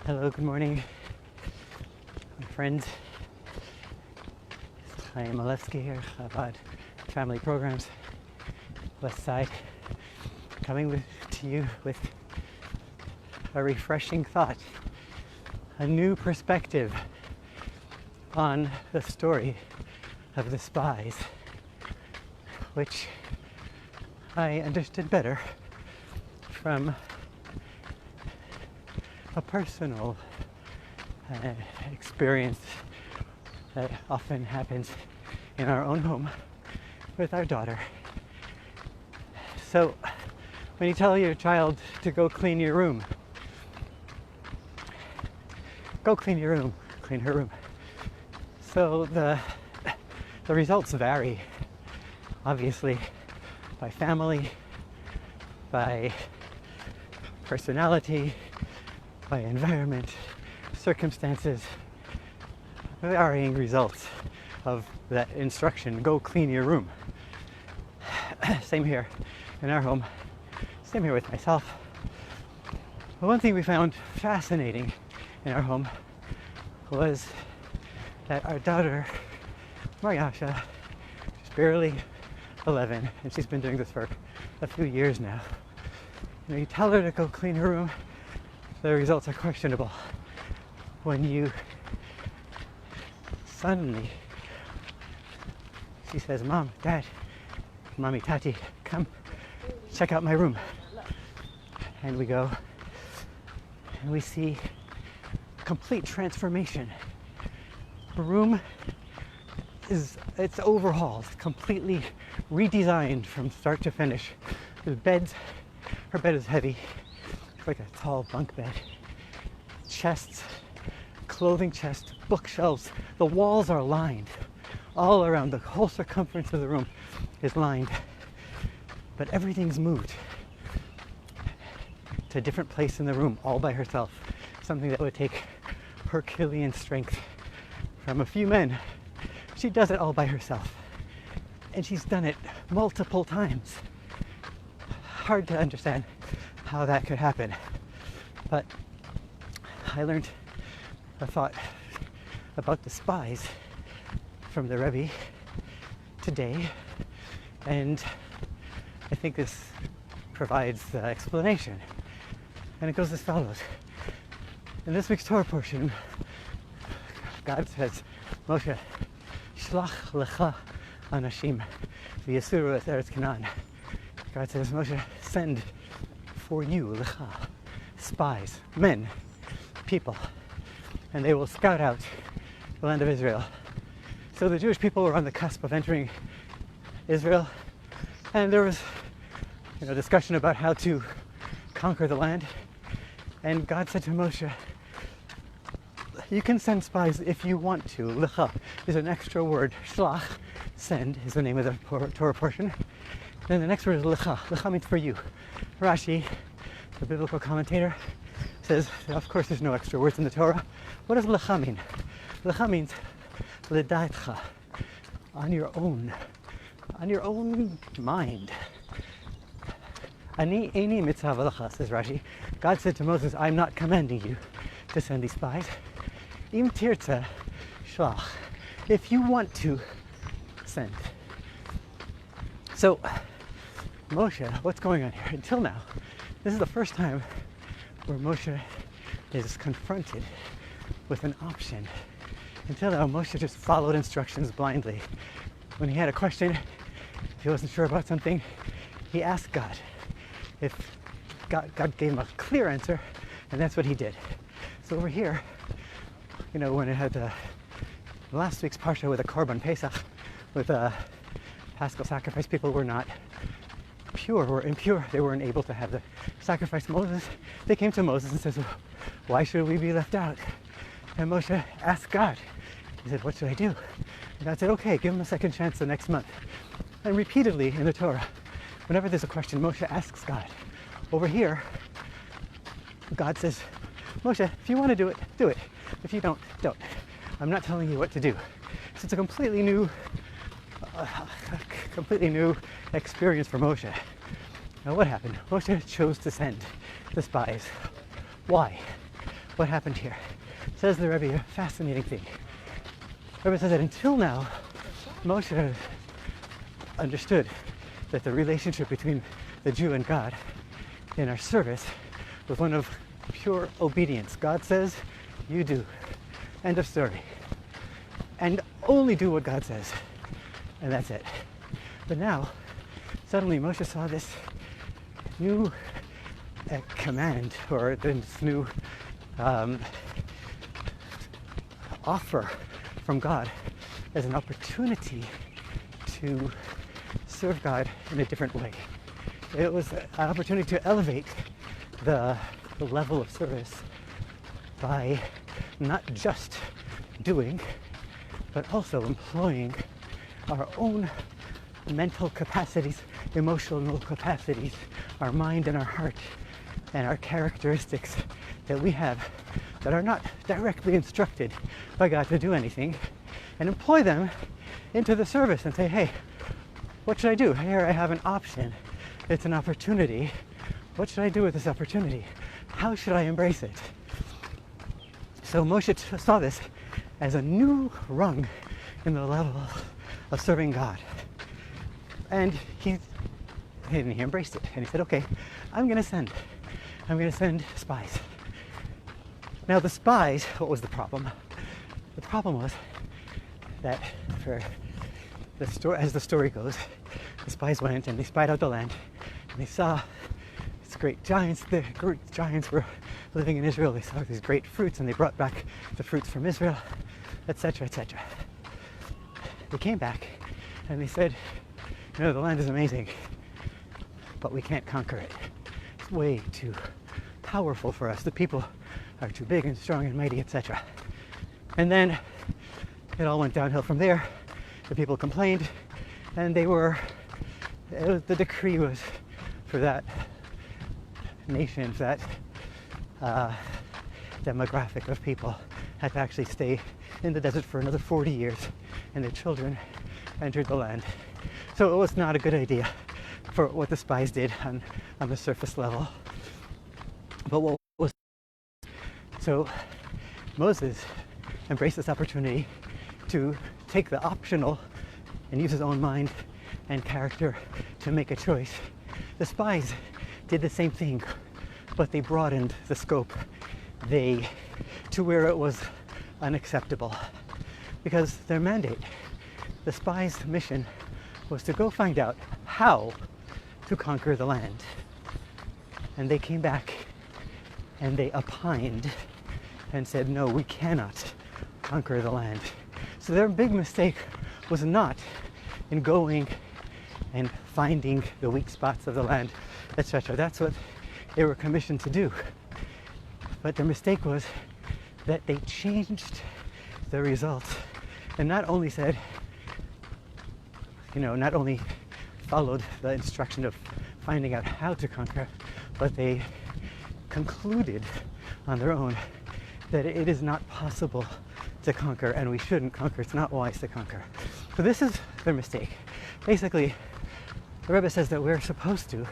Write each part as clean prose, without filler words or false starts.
Hello, good morning, my friends. Chaim Malevsky here, Chabad Family Programs, West Side, coming to you with a refreshing thought, a new perspective on the story of the Spies, which I understood better from a personal experience that often happens in our own home with our daughter. So when you tell your child to go clean your room, go clean your room, clean her room. So the results vary, obviously, by family, by personality, by environment, circumstances, varying results of that instruction, go clean your room. Same here in our home, same here with myself. But one thing we found fascinating in our home was that our daughter, Mariasha, she's barely 11, and she's been doing this for a few years now. You tell her to go clean her room, the results are questionable. When you suddenly, she says, Mom, Dad, Mommy, Tati, come check out my room. And we go, and we see complete transformation. The room it's overhauled, completely redesigned from start to finish. The beds, her bed is heavy. It's like a tall bunk bed. Chests, clothing chests, bookshelves. The walls are lined all around. The whole circumference of the room is lined. But everything's moved to a different place in the room all by herself. Something that would take Herculean strength from a few men. She does it all by herself. And she's done it multiple times. Hard to understand how that could happen. But I learned a thought about the Spies from the Rebbe today, and I think this provides the explanation. And it goes as follows. In this week's Torah portion, God says, Moshe, Shelach lecha anashim v'yasuru et eretz Canaan. God says, Moshe, send for you, lecha, spies, men, people, and they will scout out the land of Israel. So the Jewish people were on the cusp of entering Israel, and there was discussion about how to conquer the land. And God said to Moshe, you can send spies if you want to. Lecha is an extra word. Shelach, send, is the name of the Torah portion. Then the next word is lecha. Lecha means for you. Rashi, the biblical commentator, says, of course there's no extra words in the Torah. What does lecha mean? Lecha means ledaitcha, on your own mind. Ani eini mitzvah lecha, says Rashi. God said to Moses, I'm not commanding you to send these spies. Im tirtza shlach, if you want to, send. So, Moshe, what's going on here? Until now, this is the first time where Moshe is confronted with an option. Until now, Moshe just followed instructions blindly. When he had a question, if he wasn't sure about something, he asked God. If God gave him a clear answer, and that's what he did. So over here, when it had last week's parsha with a korban pesach, with a paschal sacrifice, people were not pure, were impure. They weren't able to have the sacrifice. They came to Moses and said, why should we be left out? And Moshe asked God. He said, what should I do? And God said, okay, give him a second chance the next month. And repeatedly in the Torah, whenever there's a question, Moshe asks God. Over here, God says, Moshe, if you want to do it, do it. If you don't, don't. I'm not telling you what to do. So it's a completely new experience for Moshe. Now what happened? Moshe chose to send the spies. Why? what happened here. Says the Rebbe, a fascinating thing. The Rebbe says that until now, Moshe understood that the relationship between the Jew and God in our service was one of pure obedience. God says, you do. End of story. And only do what God says. And that's it. But now, suddenly Moshe saw this new command, or this new offer from God as an opportunity to serve God in a different way. It was an opportunity to elevate the level of service by not just doing, but also employing our own mental capacities, emotional capacities, our mind and our heart, and our characteristics that we have that are not directly instructed by God to do anything, and employ them into the service and say, hey, what should I do? Here I have an option. It's an opportunity. What should I do with this opportunity? How should I embrace it? So Moshe saw this as a new rung in the level of serving God. And he embraced it. And he said, okay, I'm going to send spies. Now the spies, what was the problem? The problem was that as the story goes, the spies went and they spied out the land, and they saw these great giants. The great giants were living in Israel. They saw these great fruits, and they brought back the fruits from Israel, etc., etc. They came back and they said, the land is amazing, but we can't conquer it. It's way too powerful for us. The people are too big and strong and mighty, etc. And then it all went downhill from there. The people complained, and the decree was for that nation, that demographic of people had to actually stay in the desert for another 40 years, and their children entered the land. So it was not a good idea for what the spies did on the surface level. But so Moses embraced this opportunity to take the optional and use his own mind and character to make a choice. The spies did the same thing, but they broadened the scope to where it was unacceptable. Because their mandate, the spies' mission, was to go find out how to conquer the land. And they came back and they opined and said, no, we cannot conquer the land. So their big mistake was not in going and finding the weak spots of the land, etc. That's what they were commissioned to do. But their mistake was that they changed the results and not only said, not only followed the instruction of finding out how to conquer, but they concluded on their own that it is not possible to conquer, and we shouldn't conquer. It's not wise to conquer. So this is their mistake. Basically, the Rebbe says that we're supposed to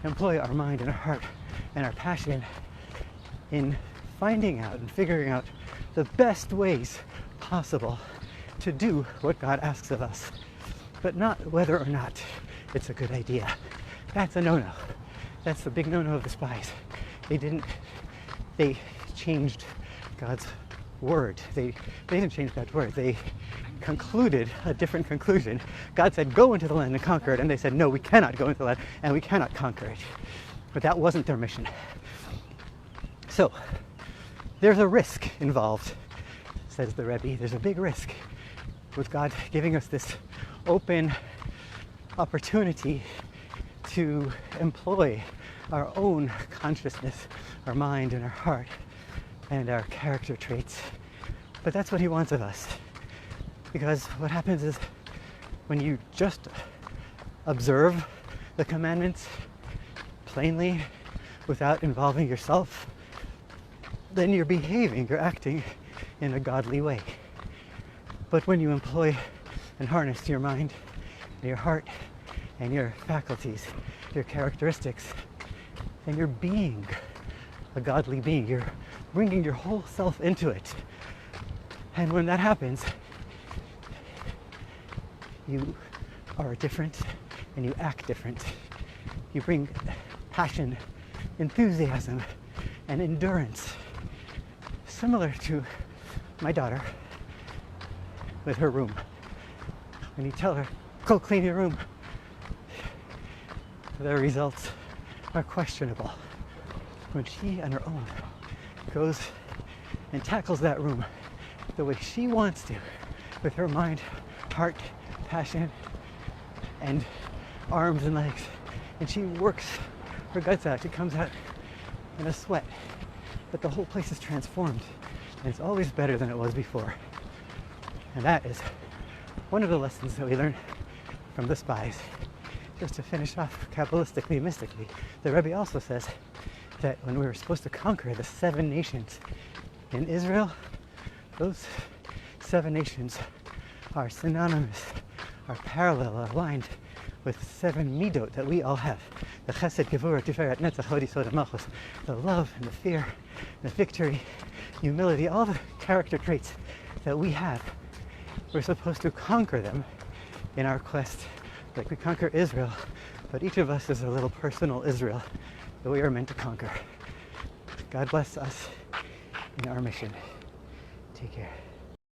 employ our mind and our heart and our passion in finding out and figuring out the best ways possible to do what God asks of us, but not whether or not it's a good idea. That's a no-no. That's the big no-no of the spies. They changed God's word. They didn't change God's word. They concluded a different conclusion. God said, go into the land and conquer it. And they said, no, we cannot go into the land and we cannot conquer it. But that wasn't their mission. So there's a risk involved, says the Rebbe. There's a big risk with God giving us this open opportunity to employ our own consciousness, our mind and our heart and our character traits. But that's what he wants of us. Because what happens is when you just observe the commandments plainly without involving yourself, then you're acting in a godly way. But when you employ and harness your mind, your heart, and your faculties, your characteristics, then you're being a godly being. You're bringing your whole self into it. And when that happens, you are different and you act different. You bring passion, enthusiasm, and endurance. Similar to my daughter with her room. When you tell her, go clean your room, the results are questionable. When she on her own goes and tackles that room the way she wants to, with her mind, heart, passion, and arms and legs, and she works her guts out, she comes out in a sweat, but the whole place is transformed, and it's always better than it was before. And that is one of the lessons that we learn from the Spies. Just to finish off Kabbalistically, mystically, the Rebbe also says that when we were supposed to conquer the 7 nations in Israel, those 7 nations are synonymous, are parallel, are aligned with 7 midot that we all have. The chesed, gevurah, tiferet, netzach, hod, yisod, malchus. The love and the fear, the victory, humility, all the character traits that we have. We're supposed to conquer them in our quest, like we conquer Israel, but each of us is a little personal Israel that we are meant to conquer. God bless us in our mission. Take care.